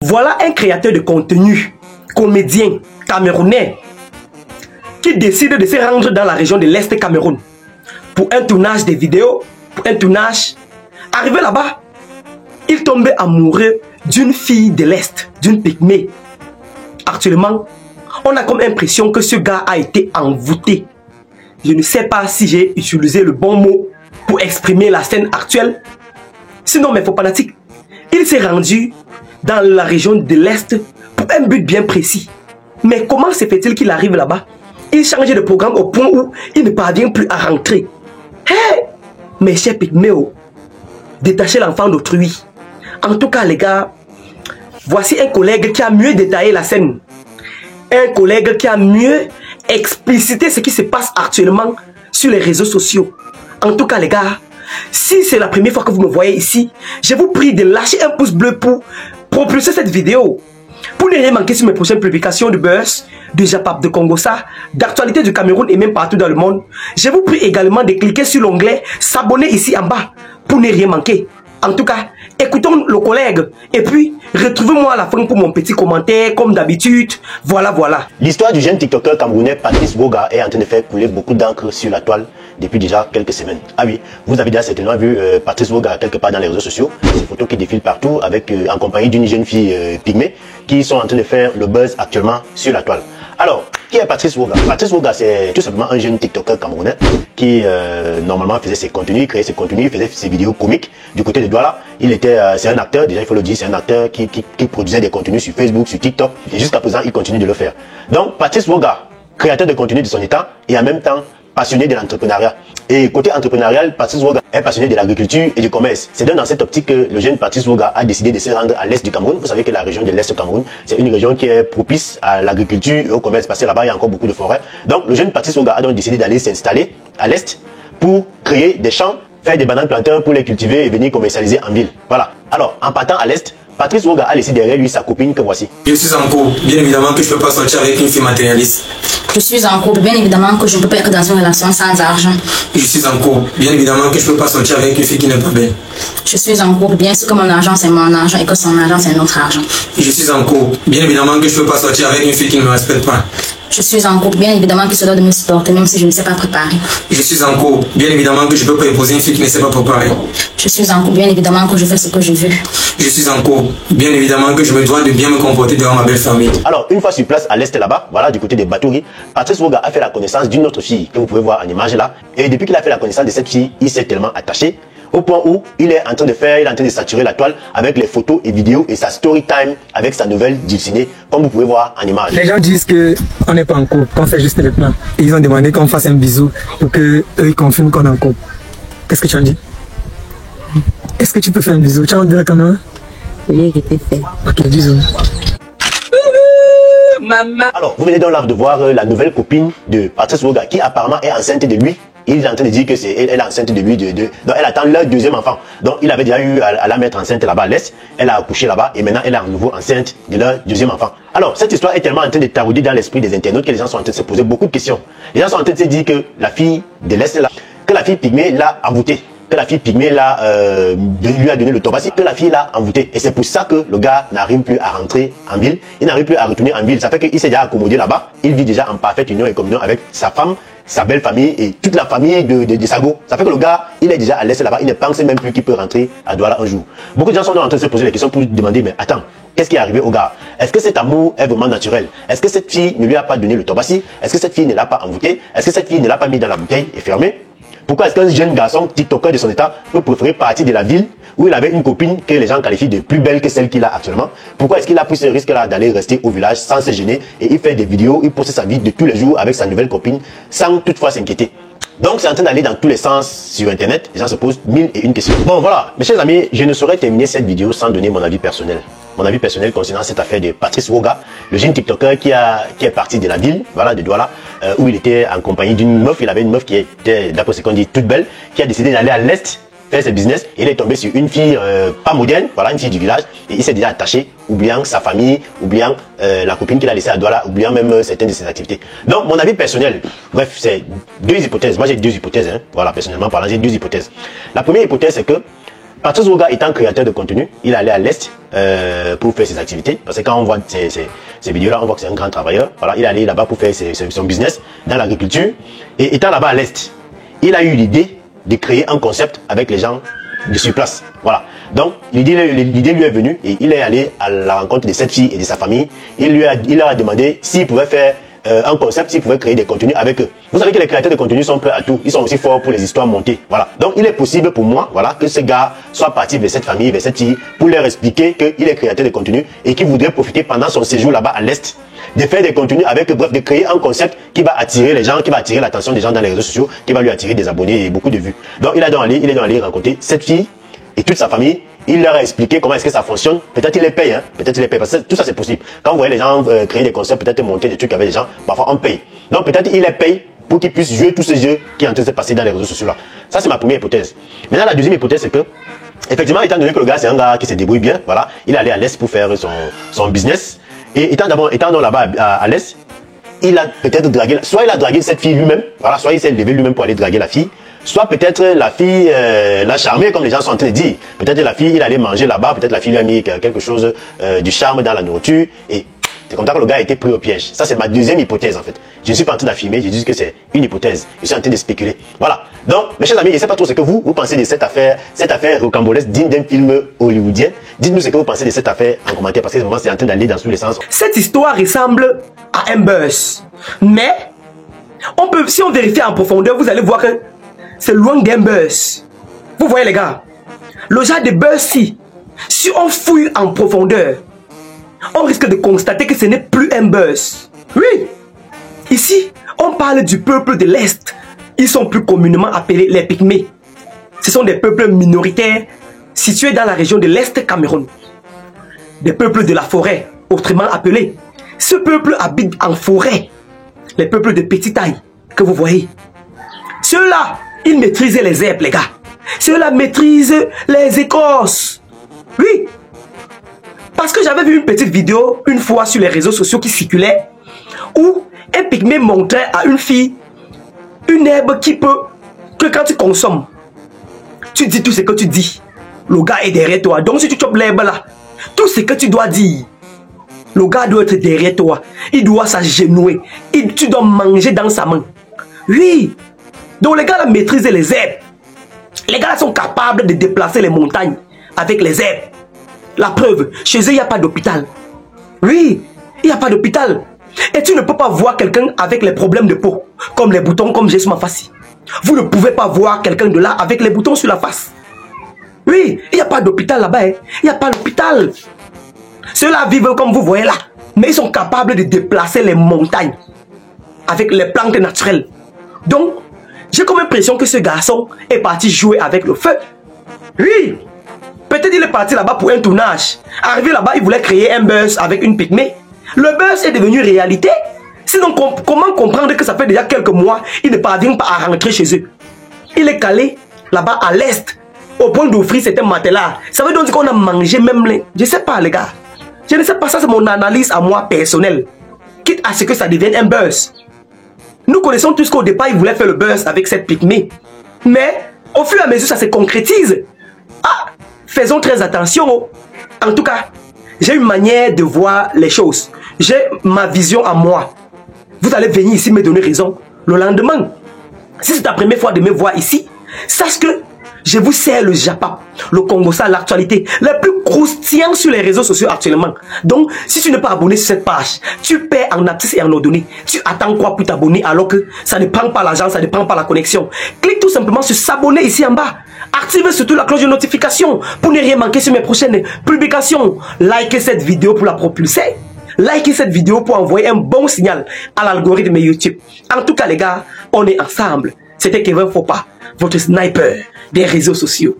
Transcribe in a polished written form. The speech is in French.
Voilà un créateur de contenu, comédien, camerounais, qui décide de se rendre dans la région de l'Est Cameroun pour un tournage de vidéos, pour un tournage. Arrivé là-bas, il tombe amoureux d'une fille de l'Est, d'une pygmée. Actuellement, on a comme impression que ce gars a été envoûté. Je ne sais pas si j'ai utilisé le bon mot pour exprimer la scène actuelle. Sinon, mes faux fanatiques, il s'est rendu dans la région de l'Est pour un but bien précis. Mais comment se fait-il qu'il arrive là-bas? Il change de programme au point où il ne parvient plus à rentrer. Hé, mes chers pygméos, détachez l'enfant d'autrui. En tout cas, les gars, voici un collègue qui a mieux détaillé la scène. Un collègue qui a mieux explicité ce qui se passe actuellement sur les réseaux sociaux. En tout cas, les gars, si c'est la première fois que vous me voyez ici, je vous prie de lâcher un pouce bleu pour propulser cette vidéo. Pour ne rien manquer sur mes prochaines publications de buzz, de Japap, de Congossa, d'actualité du Cameroun et même partout dans le monde, je vous prie également de cliquer sur l'onglet s'abonner ici en bas pour ne rien manquer. En tout cas, écoutons le collègue et puis retrouvez-moi à la fin pour mon petit commentaire comme d'habitude. Voilà. L'histoire du jeune TikToker camerounais Patrice Woga est en train de faire couler beaucoup d'encre sur la toile depuis déjà quelques semaines. Ah oui, vous avez déjà certainement vu Patrice Woga quelque part dans les réseaux sociaux. Ces photos qui défilent partout avec en compagnie d'une jeune fille pygmée qui sont en train de faire le buzz actuellement sur la toile. Alors, qui est Patrice Woga? Patrice Woga, c'est tout simplement un jeune TikToker camerounais qui normalement faisait ses contenus, créait ses contenus, faisait ses vidéos comiques du côté de Douala. Il était, c'est un acteur, déjà il faut le dire, c'est un acteur qui produisait des contenus sur Facebook, sur TikTok, et jusqu'à présent il continue de le faire. Donc Patrice Woga, créateur de contenu de son état et en même temps passionné de l'entrepreneuriat. Et côté entrepreneurial, Patrice Woga est passionné de l'agriculture et du commerce. C'est dans cette optique que le jeune Patrice Woga a décidé de se rendre à l'est du Cameroun. Vous savez que la région de l'est du Cameroun, c'est une région qui est propice à l'agriculture et au commerce parce que là-bas il y a encore beaucoup de forêts. Donc le jeune Patrice Woga a donc décidé d'aller s'installer à l'est pour créer des champs, faire des bananes planteurs pour les cultiver et venir commercialiser en ville. Voilà. Alors en partant à l'est, Patrice Woga a laissé derrière lui sa copine que voici. Je suis en couple, bien évidemment que je ne peux pas sortir avec une fille matérialiste. Je suis en couple, bien évidemment que je ne peux pas être dans une relation sans argent. Je suis en couple, bien évidemment que je ne peux pas sortir avec une fille qui n'est pas belle. Je suis en couple, bien sûr que mon argent c'est mon argent et que son argent c'est notre argent. Je suis en couple, bien évidemment que je ne peux pas sortir avec une fille qui ne me respecte pas. Je suis en couple, bien évidemment que cela doit me supporter même si je ne sais pas préparer. Je suis en couple, bien évidemment que je ne peux pas épouser une fille qui ne sait pas préparer. Je suis en couple, bien évidemment que je fais ce que je veux. Je suis en couple, bien évidemment que je me dois de bien me comporter devant ma belle famille. Alors, une fois sur place à l'est là-bas, voilà, du côté des Batouri, Patrice Woga a fait la connaissance d'une autre fille que vous pouvez voir en image là. Et depuis qu'il a fait la connaissance de cette fille, il s'est tellement attaché au point où il est en train de saturer la toile avec les photos et vidéos et sa story time avec sa nouvelle dessinée, comme vous pouvez voir en image. Les gens disent qu'on n'est pas en couple, qu'on fait juste les plans. Et ils ont demandé qu'on fasse un bisou pour qu'eux ils confirment qu'on est en couple. Qu'est-ce que tu en dis? Est-ce que tu peux faire un bisou? Tu as envie de la caméra? Oui, je peux faire. Ok, bisous. Maman. Alors, vous venez donc là de voir la nouvelle copine de Patrice Woga qui apparemment est enceinte de lui. Il est en train de dire que c'est elle est enceinte de lui. Donc elle attend leur deuxième enfant. Donc il avait déjà eu à la mettre enceinte là-bas à l'est. Elle a accouché là-bas et maintenant elle est à nouveau enceinte de leur deuxième enfant. Alors cette histoire est tellement en train de tarauder dans l'esprit des internautes que les gens sont en train de se poser beaucoup de questions. Les gens sont en train de se dire que la fille de l'est là, que la fille pygmée l'a envoûtée. Que la fille pygmée là, lui a donné le tobassi, que la fille l'a envoûté. Et c'est pour ça que le gars n'arrive plus à rentrer en ville, il n'arrive plus à retourner en ville. Ça fait qu'il s'est déjà accommodé là-bas, il vit déjà en parfaite union et communion avec sa femme, sa belle famille et toute la famille de Sago. Ça fait que le gars, il est déjà à l'est là-bas, il ne pense même plus qu'il peut rentrer à Douala un jour. Beaucoup de gens sont en train de se poser des questions pour demander, mais attends, qu'est-ce qui est arrivé au gars? Est-ce que cet amour est vraiment naturel? Est-ce que cette fille ne lui a pas donné le tobassi? Est-ce que cette fille ne l'a pas envoûté? Est-ce que cette fille ne l'a pas mis dans la bouteille et fermée? Pourquoi est-ce qu'un jeune garçon TikToker de son état peut préférer partir de la ville où il avait une copine que les gens qualifient de plus belle que celle qu'il a actuellement? Pourquoi est-ce qu'il a pris ce risque-là d'aller rester au village sans se gêner et il fait des vidéos, il poste sa vie de tous les jours avec sa nouvelle copine sans toutefois s'inquiéter? Donc c'est en train d'aller dans tous les sens sur internet, les gens se posent mille et une questions. Bon voilà, mes chers amis, je ne saurais terminer cette vidéo sans donner mon avis personnel. Mon avis personnel concernant cette affaire de Patrice Woga, le jeune TikToker qui est parti de la ville, voilà, de Douala, où il était en compagnie d'une meuf. Il avait une meuf qui était, d'après ce qu'on dit, toute belle, qui a décidé d'aller à l'est faire ses business. Et il est tombé sur une fille pas moderne, voilà, une fille du village, et il s'est déjà attaché, oubliant sa famille, oubliant la copine qu'il a laissée à Douala, oubliant même certaines de ses activités. Donc mon avis personnel, bref, c'est deux hypothèses. Moi j'ai deux hypothèses, hein. Voilà, personnellement parlant, j'ai deux hypothèses. La première hypothèse, c'est que Patrice Woga étant créateur de contenu, il allait à l'Est pour faire ses activités. Parce que quand on voit ces vidéos-là, on voit que c'est un grand travailleur. Voilà, il allait là-bas pour faire son business dans l'agriculture. Et étant là-bas à l'Est, il a eu l'idée de créer un concept avec les gens de sur place. Voilà. Donc, l'idée lui est venue et il est allé à la rencontre de cette fille et de sa famille. Il leur a demandé s'il pouvait faire un concept, s'ils pouvaient créer des contenus avec eux. Vous savez que les créateurs de contenu sont prêts à tout. Ils sont aussi forts pour les histoires montées. Voilà. Donc, il est possible pour moi, voilà, que ce gars soit parti vers cette famille, vers cette fille, pour leur expliquer qu'il est créateur de contenu et qu'il voudrait profiter pendant son séjour là-bas à l'Est, de faire des contenus avec eux, bref, de créer un concept qui va attirer les gens, qui va attirer l'attention des gens dans les réseaux sociaux, qui va lui attirer des abonnés et beaucoup de vues. Donc, il est dans allé rencontrer cette fille et toute sa famille. Il leur a expliqué comment est-ce que ça fonctionne. Peut-être il les paye, hein. Peut-être il les paye. Parce que tout ça, c'est possible. Quand vous voyez les gens créer des concepts, peut-être monter des trucs avec des gens, parfois on paye. Donc peut-être il les paye pour qu'ils puissent jouer tous ces jeux qui sont en train de se passer dans les réseaux sociaux là. Ça, c'est ma première hypothèse. Maintenant, la deuxième hypothèse, c'est que, effectivement, étant donné que le gars, c'est un gars qui se débrouille bien, voilà, il est allé à l'Est pour faire son business. Et étant là-bas à l'Est, il a peut-être dragué, soit il a dragué cette fille lui-même, voilà, soit il s'est levé lui-même pour aller draguer la fille. Soit peut-être la fille l'a charmé, comme les gens sont en train de dire. Peut-être la fille, il allait manger là-bas, peut-être la fille lui a mis quelque chose du charme dans la nourriture. Et c'est comme ça que le gars a été pris au piège. Ça, c'est ma deuxième hypothèse, en fait. Je ne suis pas en train d'affirmer, je dis que c'est une hypothèse. Je suis en train de spéculer. Voilà. Donc, mes chers amis, je ne sais pas trop ce que vous pensez de cette affaire rocambolesque digne d'un film hollywoodien. Dites-nous ce que vous pensez de cette affaire en commentaire, parce que ce moment, c'est en train d'aller dans tous les sens. Cette histoire ressemble à un buzz. Mais, si on vérifie en profondeur, vous allez voir que c'est loin d'un buzz. Vous voyez les gars, le genre de buzz-ci, si on fouille en profondeur, on risque de constater que ce n'est plus un buzz. Oui, ici, on parle du peuple de l'Est. Ils sont plus communément appelés les Pygmées. Ce sont des peuples minoritaires situés dans la région de l'Est Cameroun. Des peuples de la forêt, autrement appelés. Ce peuple habite en forêt. Les peuples de petite taille que vous voyez. Ceux-là, ils maîtrisent les herbes, les gars. Ceux-là maîtrisent les écorces. Oui. Parce que j'avais vu une petite vidéo une fois sur les réseaux sociaux qui circulait où un pygmée montrait à une fille une herbe qui peut, que quand tu consommes, tu dis tout ce que tu dis. Le gars est derrière toi. Donc si tu chopes l'herbe là, tout ce que tu dois dire, le gars doit être derrière toi. Il doit s'agenouiller. Tu dois manger dans sa main. Oui. Donc les gars là maîtrisent les herbes. Les gars là sont capables de déplacer les montagnes avec les herbes. La preuve, chez eux il n'y a pas d'hôpital. Oui, il n'y a pas d'hôpital. Et tu ne peux pas voir quelqu'un avec les problèmes de peau, comme les boutons, comme j'ai sur ma face. Vous ne pouvez pas voir quelqu'un de là avec les boutons sur la face. Oui, il n'y a pas d'hôpital là-bas. Il n'y a pas d'hôpital. Ceux-là vivent comme vous voyez là. Mais ils sont capables de déplacer les montagnes avec les plantes naturelles. Donc, j'ai comme l'impression que ce garçon est parti jouer avec le feu. Oui. Peut-être il est parti là-bas pour un tournage. Arrivé là-bas, il voulait créer un buzz avec une pygmée. Le buzz est devenu réalité. Sinon, comment comprendre que ça fait déjà quelques mois, il ne parvient pas à rentrer chez eux. Il est calé là-bas à l'Est, au point d'offrir certains matelas. Ça veut donc dire qu'on a mangé même les... Je ne sais pas les gars. Je ne sais pas, ça c'est mon analyse à moi personnelle. Quitte à ce que ça devienne un buzz. Nous connaissons tous qu'au départ, il voulait faire le buzz avec cette pygmée. Mais, au fur et à mesure, ça se concrétise. Ah, faisons très attention. En tout cas, j'ai une manière de voir les choses. J'ai ma vision à moi. Vous allez venir ici me donner raison le lendemain. Si c'est ta première fois de me voir ici, sache que je vous sers le Japap, le Congo, ça, l'actualité, le plus croustillant sur les réseaux sociaux actuellement. Donc, si tu n'es pas abonné sur cette page, tu perds en accès et en ordonnée. Tu attends quoi pour t'abonner alors que ça ne prend pas l'argent, ça ne prend pas la connexion. Clique tout simplement sur s'abonner ici en bas. Active surtout la cloche de notification pour ne rien manquer sur mes prochaines publications. Likez cette vidéo pour la propulser. Likez cette vidéo pour envoyer un bon signal à l'algorithme YouTube. En tout cas les gars, on est ensemble. C'était Kevin Fopa, votre sniper des réseaux sociaux.